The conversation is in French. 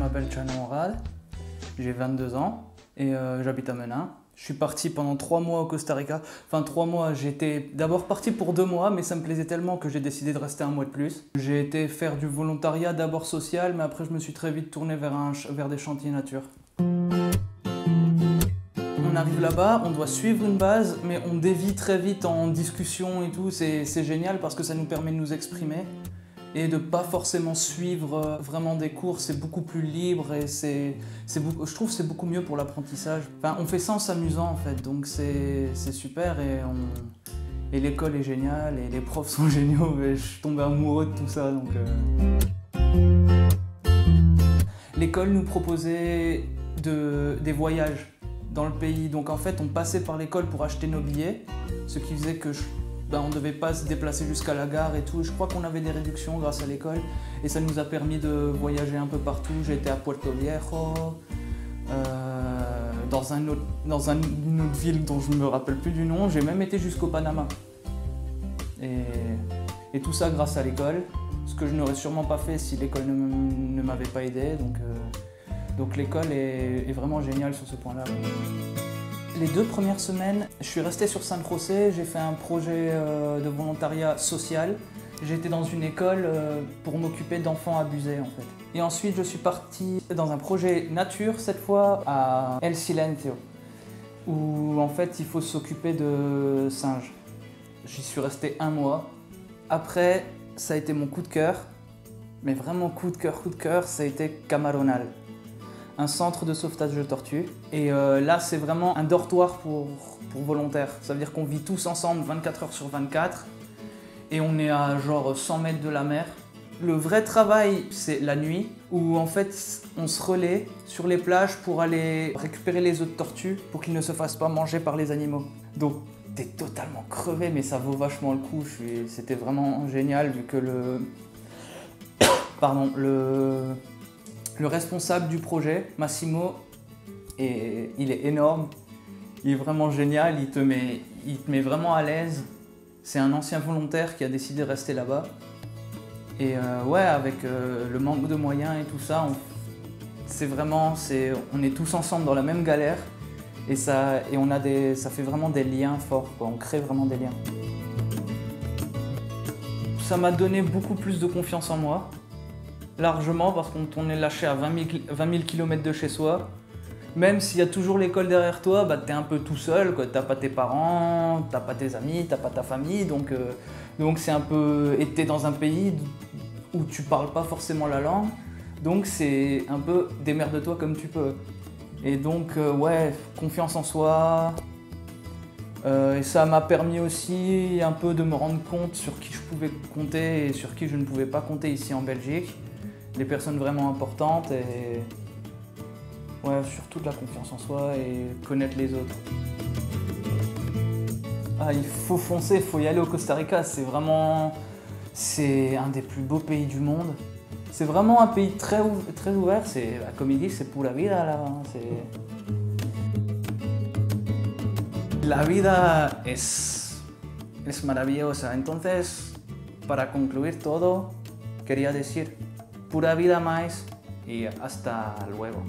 m'appelle Chano Morad, j'ai 22 ans et j'habite à Menin. Je suis parti pendant 3 mois au Costa Rica. Enfin 3 mois, j'étais d'abord parti pour 2 mois, mais ça me plaisait tellement que j'ai décidé de rester 1 mois de plus. J'ai été faire du volontariat d'abord social, mais après je me suis très vite tourné vers des chantiers nature. On arrive là-bas, on doit suivre une base, mais on dévie très vite en discussion et tout. C'est génial parce que ça nous permet de nous exprimer et de pas forcément suivre vraiment des cours. C'est beaucoup plus libre et je trouve que c'est beaucoup mieux pour l'apprentissage. Enfin, on fait ça en s'amusant en fait, donc c'est super et l'école est géniale et les profs sont géniaux et je suis tombé amoureux de tout ça. Donc, L'école nous proposait des voyages dans le pays, donc en fait on passait par l'école pour acheter nos billets, ce qui faisait que on ne devait pas se déplacer jusqu'à la gare et tout. Je crois qu'on avait des réductions grâce à l'école et ça nous a permis de voyager un peu partout. J'ai été à Puerto Viejo, dans une autre ville dont je ne me rappelle plus du nom. J'ai même été jusqu'au Panama. Et tout ça grâce à l'école, ce que je n'aurais sûrement pas fait si l'école ne m'avait pas aidé. Donc l'école est vraiment géniale sur ce point-là. Les 2 premières semaines, je suis resté sur San José, j'ai fait un projet de volontariat social. J'ai été dans une école pour m'occuper d'enfants abusés en fait. Et ensuite je suis parti dans un projet nature, cette fois à El Silencio, où en fait il faut s'occuper de singes. J'y suis resté 1 mois. Après, ça a été mon coup de cœur, mais vraiment coup de cœur, ça a été Camaronal, un centre de sauvetage de tortues. Et là, c'est vraiment un dortoir pour volontaires. Ça veut dire qu'on vit tous ensemble 24 heures sur 24 et on est à genre 100 mètres de la mer. Le vrai travail, c'est la nuit, où en fait, on se relaie sur les plages pour aller récupérer les œufs de tortues pour qu'ils ne se fassent pas manger par les animaux. Donc, t'es totalement crevé, mais ça vaut vachement le coup. C'était vraiment génial vu que le responsable du projet, Massimo, il est énorme, il est vraiment génial, il te met vraiment à l'aise. C'est un ancien volontaire qui a décidé de rester là-bas. Et ouais, avec le manque de moyens et tout ça, on est tous ensemble dans la même galère et ça fait vraiment des liens forts, quoi. On crée vraiment des liens. Ça m'a donné beaucoup plus de confiance en moi. Largement, parce qu'on est lâché à 20 000 km de chez soi. Même s'il y a toujours l'école derrière toi, t'es un peu tout seul, quoi. T'as pas tes parents, t'as pas tes amis, t'as pas ta famille, donc c'est un peu... Et t'es dans un pays où tu parles pas forcément la langue, donc c'est un peu démerde-toi comme tu peux. Et donc, ouais, confiance en soi. Et ça m'a permis aussi un peu de me rendre compte sur qui je pouvais compter et sur qui je ne pouvais pas compter ici en Belgique. Les personnes vraiment importantes et ouais, surtout de la confiance en soi et connaître les autres. Ah, il faut foncer, il faut y aller au Costa Rica, c'est un des plus beaux pays du monde. C'est vraiment un pays très ouvert, comme ils disent, c'est pura vida là. La vida es maravillosa. Entonces, para concluir todo, quería decir pura vida más y hasta luego.